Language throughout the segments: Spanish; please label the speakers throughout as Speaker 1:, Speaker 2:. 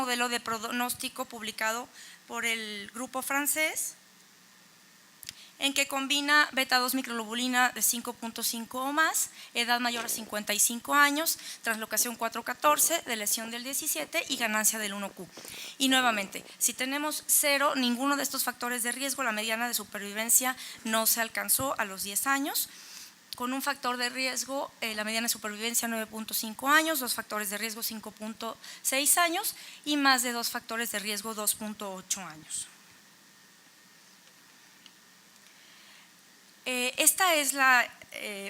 Speaker 1: modelo de pronóstico publicado por el grupo francés, en que combina beta-2 microglobulina de 5.5 o más, edad mayor a 55 años, translocación 414, de lesión del 17 y ganancia del 1Q. Y nuevamente, si tenemos 0, ninguno de estos factores de riesgo, la mediana de supervivencia no se alcanzó a los 10 años. Con un factor de riesgo, la mediana de supervivencia 9.5 años, 2 factores de riesgo 5.6 años y más de 2 factores de riesgo 2.8 años. Esta es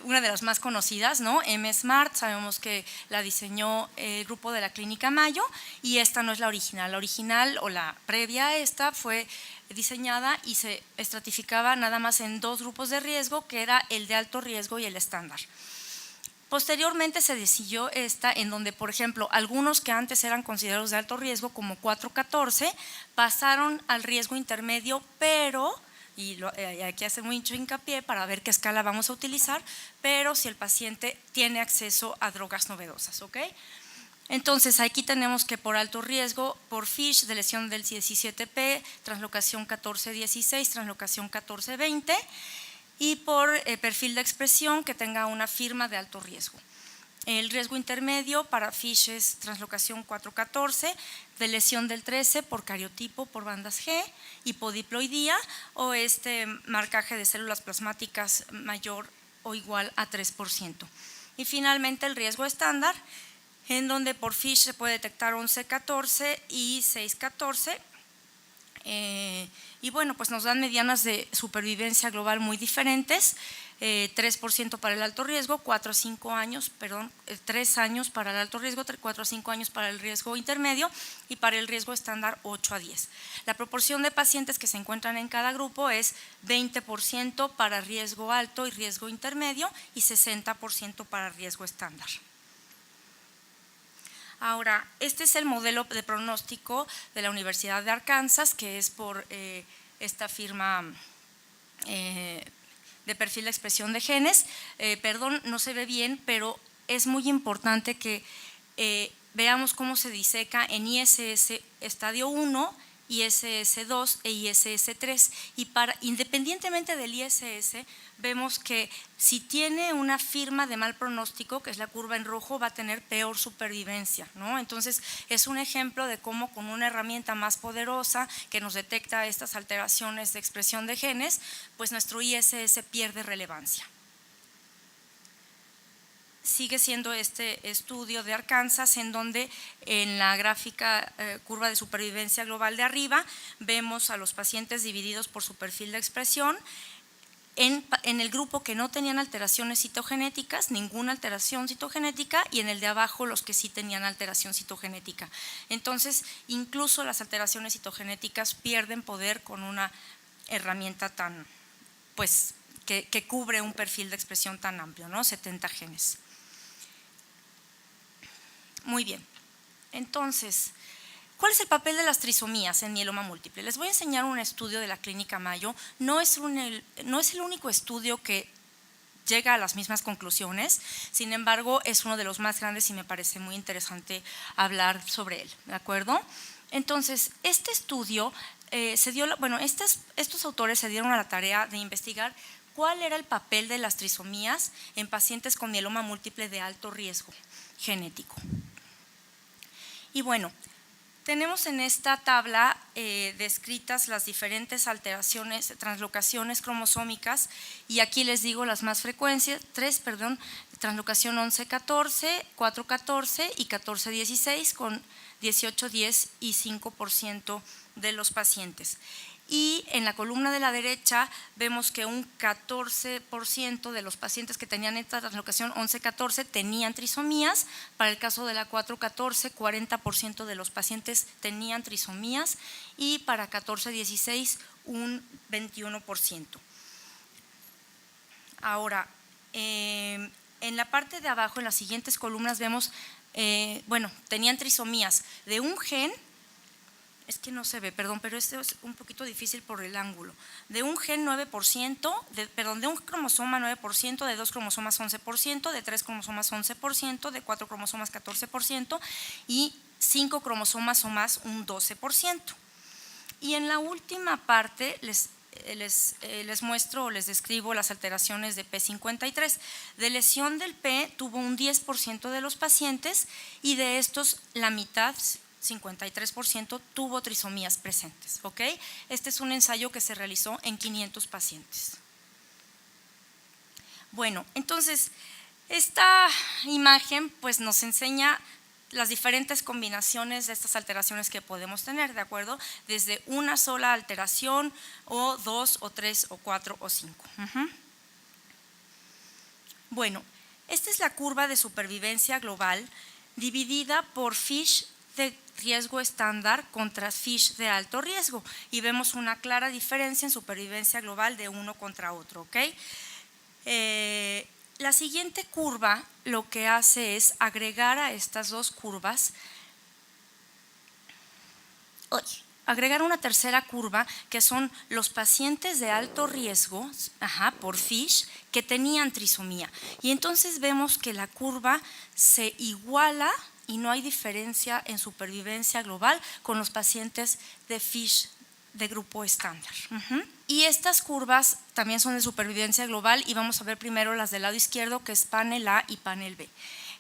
Speaker 1: una de las más conocidas, ¿no? M-Smart, sabemos que la diseñó el grupo de la Clínica Mayo y esta no es la original. La original o la previa a esta fue diseñada y se estratificaba nada más en 2 grupos de riesgo, que era el de alto riesgo y el estándar. Posteriormente se decidió esta, en donde, por ejemplo, algunos que antes eran considerados de alto riesgo, como 414, pasaron al riesgo intermedio, pero… y aquí hace mucho hincapié para ver qué escala vamos a utilizar, pero si el paciente tiene acceso a drogas novedosas, ¿ok? Entonces, aquí tenemos que por alto riesgo, por FISH de lesión del 17P, translocación 1416, translocación 1420 y por perfil de expresión que tenga una firma de alto riesgo. El riesgo intermedio para FISH es translocación 414, de lesión del 13 por cariotipo por bandas G, hipodiploidía o marcaje de células plasmáticas mayor o igual a 3%. Y finalmente el riesgo estándar, en donde por FISH se puede detectar 11-14 y 6-14. Y bueno, pues nos dan medianas de supervivencia global muy diferentes, 3% para el alto riesgo, 4 a 5 años, perdón, 3 años para el alto riesgo, 4 a 5 años para el riesgo intermedio y para el riesgo estándar 8 a 10. La proporción de pacientes que se encuentran en cada grupo es 20% para riesgo alto y riesgo intermedio y 60% para riesgo estándar. Ahora, este es el modelo de pronóstico de la Universidad de Arkansas, que es por esta firma de perfil de expresión de genes. Perdón, no se ve bien, pero es muy importante que veamos cómo se diseca en ISS estadio 1, ISS 2 e ISS 3 y independientemente del ISS vemos que si tiene una firma de mal pronóstico, que es la curva en rojo, va a tener peor supervivencia, ¿no? Entonces es un ejemplo de cómo con una herramienta más poderosa que nos detecta estas alteraciones de expresión de genes, pues nuestro ISS pierde relevancia. Sigue siendo este estudio de Arkansas en donde en la gráfica curva de supervivencia global de arriba vemos a los pacientes divididos por su perfil de expresión en el grupo que no tenían alteraciones citogenéticas, ninguna alteración citogenética, y en el de abajo los que sí tenían alteración citogenética. Entonces, incluso las alteraciones citogenéticas pierden poder con una herramienta tan, pues, que cubre un perfil de expresión tan amplio, ¿no? 70 genes. Muy bien, entonces, ¿cuál es el papel de las trisomías en mieloma múltiple? Les voy a enseñar un estudio de la Clínica Mayo, no es el único estudio que llega a las mismas conclusiones, sin embargo es uno de los más grandes y me parece muy interesante hablar sobre él, ¿de acuerdo? Entonces, este estudio estos autores se dieron a la tarea de investigar cuál era el papel de las trisomías en pacientes con mieloma múltiple de alto riesgo genético. Y bueno, tenemos en esta tabla descritas las diferentes alteraciones, translocaciones cromosómicas y aquí les digo las más frecuentes, translocación 11-14, 4-14 y 14-16 con 18-10 y 5% de los pacientes. Y en la columna de la derecha vemos que un 14% de los pacientes que tenían esta translocación 11-14 tenían trisomías. Para el caso de la 4-14, 40% de los pacientes tenían trisomías y para 14-16 un 21%. Ahora, en la parte de abajo, en las siguientes columnas vemos, tenían trisomías de un gen. Es que no se ve, perdón, pero esto es un poquito difícil por el ángulo. De un gen 9%, de un cromosoma 9%, de 2 cromosomas 11%, de 3 cromosomas 11%, de 4 cromosomas 14% y 5 cromosomas o más, un 12%. Y en la última parte les muestro o les describo las alteraciones de P53. De lesión del P tuvo un 10% de los pacientes y de estos la mitad, 53%, tuvo trisomías presentes. ¿Ok? Este es un ensayo que se realizó en 500 pacientes. Bueno, entonces esta imagen pues nos enseña las diferentes combinaciones de estas alteraciones que podemos tener, ¿de acuerdo? Desde una sola alteración o 2 o 3 o 4 o 5. Bueno, esta es la curva de supervivencia global dividida por FISH de riesgo estándar contra FISH de alto riesgo y vemos una clara diferencia en supervivencia global de uno contra otro, ¿ok? La siguiente curva lo que hace es agregar a estas dos curvas, agregar una tercera curva que son los pacientes de alto riesgo, por FISH, que tenían trisomía. Y entonces vemos que la curva se iguala y no hay diferencia en supervivencia global con los pacientes de FISH de grupo estándar. Y estas curvas también son de supervivencia global y vamos a ver primero las del lado izquierdo, que es panel A y panel B.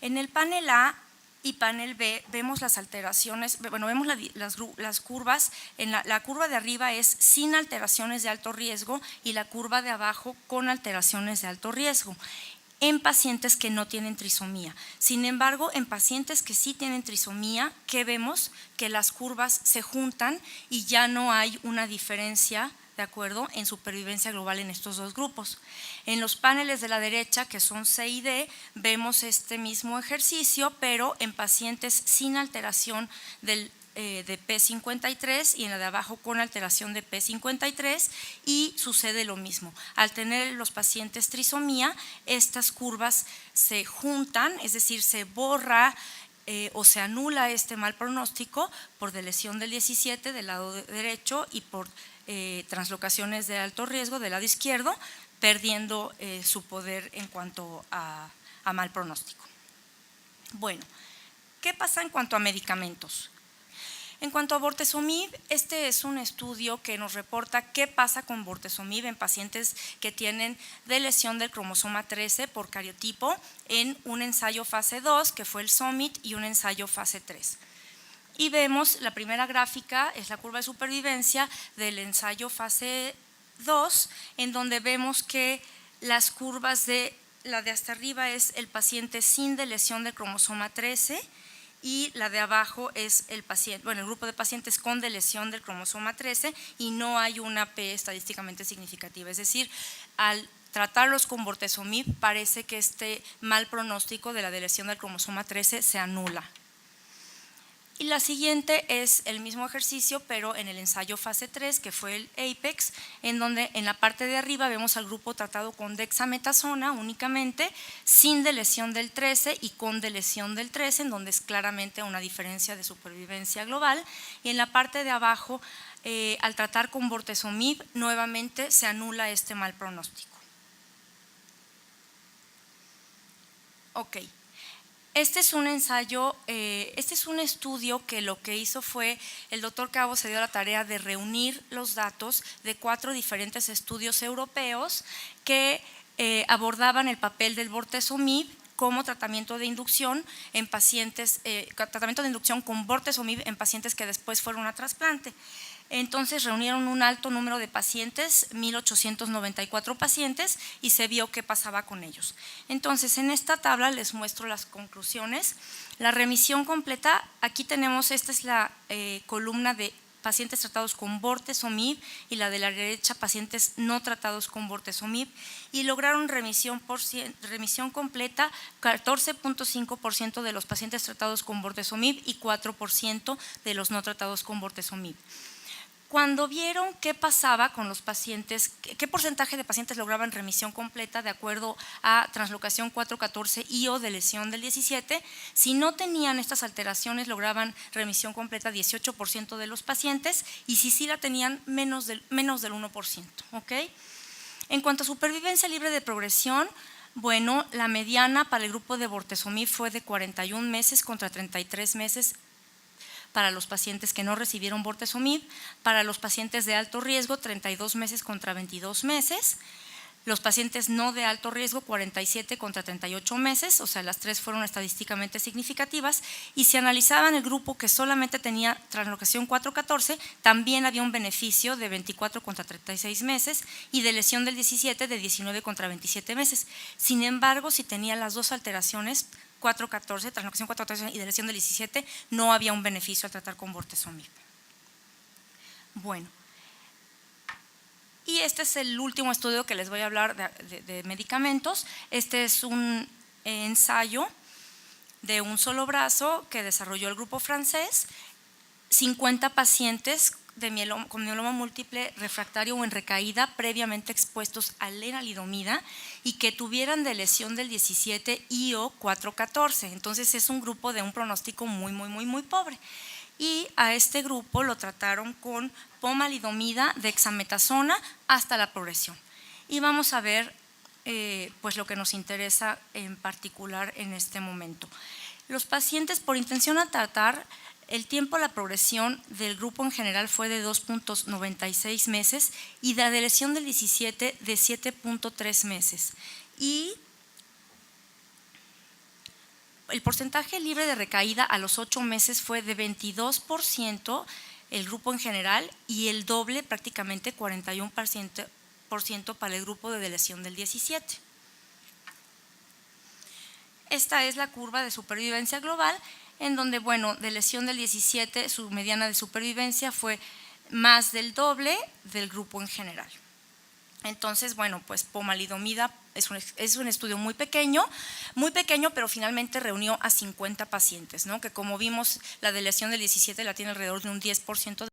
Speaker 1: En el panel A y panel B vemos las alteraciones, bueno, vemos las curvas. En la curva de arriba es sin alteraciones de alto riesgo y la curva de abajo con alteraciones de alto riesgo en pacientes que no tienen trisomía. Sin embargo, en pacientes que sí tienen trisomía, ¿qué vemos? Que las curvas se juntan y ya no hay una diferencia, ¿de acuerdo?, en supervivencia global en estos dos grupos. En los paneles de la derecha, que son C y D, vemos este mismo ejercicio, pero en pacientes sin alteración de P53 y en la de abajo con alteración de P53 y sucede lo mismo. Al tener los pacientes trisomía, estas curvas se juntan, es decir, se borra o se anula este mal pronóstico por delesión del 17 del lado derecho y por translocaciones de alto riesgo del lado izquierdo, perdiendo su poder en cuanto a mal pronóstico. Bueno, ¿qué pasa en cuanto a medicamentos? En cuanto a bortezomib, este es un estudio que nos reporta qué pasa con bortezomib en pacientes que tienen lesión del cromosoma 13 por cariotipo en un ensayo fase 2, que fue el SUMMIT, y un ensayo fase 3. Y vemos, la primera gráfica es la curva de supervivencia del ensayo fase 2, en donde vemos que las curvas la de hasta arriba es el paciente sin lesión del cromosoma 13, y la de abajo es el grupo de pacientes con lesión del cromosoma 13 y no hay una P estadísticamente significativa. Es decir, al tratarlos con bortezomib parece que este mal pronóstico de la lesión del cromosoma 13 se anula. Y la siguiente es el mismo ejercicio, pero en el ensayo fase 3, que fue el APEX, en donde en la parte de arriba vemos al grupo tratado con dexametasona únicamente, sin lesión del 13 y con lesión del 13, en donde es claramente una diferencia de supervivencia global. Y en la parte de abajo, al tratar con bortezomib, nuevamente se anula este mal pronóstico. Ok. Este es un ensayo, este es un estudio que lo que hizo fue, el doctor Cabo se dio la tarea de reunir los datos de 4 diferentes estudios europeos que abordaban el papel del bortezomib como tratamiento de inducción en pacientes, tratamiento de inducción con bortezomib en pacientes que después fueron a trasplante. Entonces reunieron un alto número de pacientes, 1,894 pacientes, y se vio qué pasaba con ellos. Entonces, en esta tabla les muestro las conclusiones. La remisión completa, aquí tenemos, esta es la columna de pacientes tratados con bortezomib y la de la derecha pacientes no tratados con bortezomib, y lograron remisión completa 14.5% de los pacientes tratados con bortezomib y 4% de los no tratados con bortezomib. Cuando vieron qué pasaba con los pacientes, qué porcentaje de pacientes lograban remisión completa de acuerdo a translocación 414 y o lesión del 17, si no tenían estas alteraciones lograban remisión completa 18% de los pacientes, y si sí la tenían menos del 1%. ¿Okay? En cuanto a supervivencia libre de progresión, bueno, la mediana para el grupo de bortezomib fue de 41 meses contra 33 meses para los pacientes que no recibieron bortezomib, para los pacientes de alto riesgo 32 meses contra 22 meses, los pacientes no de alto riesgo 47 contra 38 meses, o sea, las tres fueron estadísticamente significativas, y si analizaban el grupo que solamente tenía translocación 4-14, también había un beneficio de 24 contra 36 meses y de lesión del 17 de 19 contra 27 meses. Sin embargo, si tenía las dos alteraciones, 4-14, translocación 4-14 y de lesión del 17, no había un beneficio al tratar con bortezomib. Bueno. Y este es el último estudio que les voy a hablar de medicamentos. Este es un ensayo de un solo brazo que desarrolló el grupo francés, 50 pacientes con mieloma múltiple refractario o en recaída previamente expuestos a lenalidomida y que tuvieran de lesión del 17 y o 4-14. Entonces es un grupo de un pronóstico muy pobre. Y a este grupo lo trataron con pomalidomida, dexametasona hasta la progresión. Y vamos a ver pues lo que nos interesa en particular en este momento. Los pacientes por intención a tratar, el tiempo a la progresión del grupo en general fue de 2.96 meses y la de lesión del 17 de 7.3 meses. Y el porcentaje libre de recaída a los 8 meses fue de 22% el grupo en general y el doble, prácticamente 41% para el grupo de lesión del 17. Esta es la curva de supervivencia global, en donde, bueno, de lesión del 17, su mediana de supervivencia fue más del doble del grupo en general. Entonces, bueno, pues pomalidomida es un estudio muy pequeño, pero finalmente reunió a 50 pacientes, ¿no? Que como vimos, la de lesión del 17 la tiene alrededor de un 10%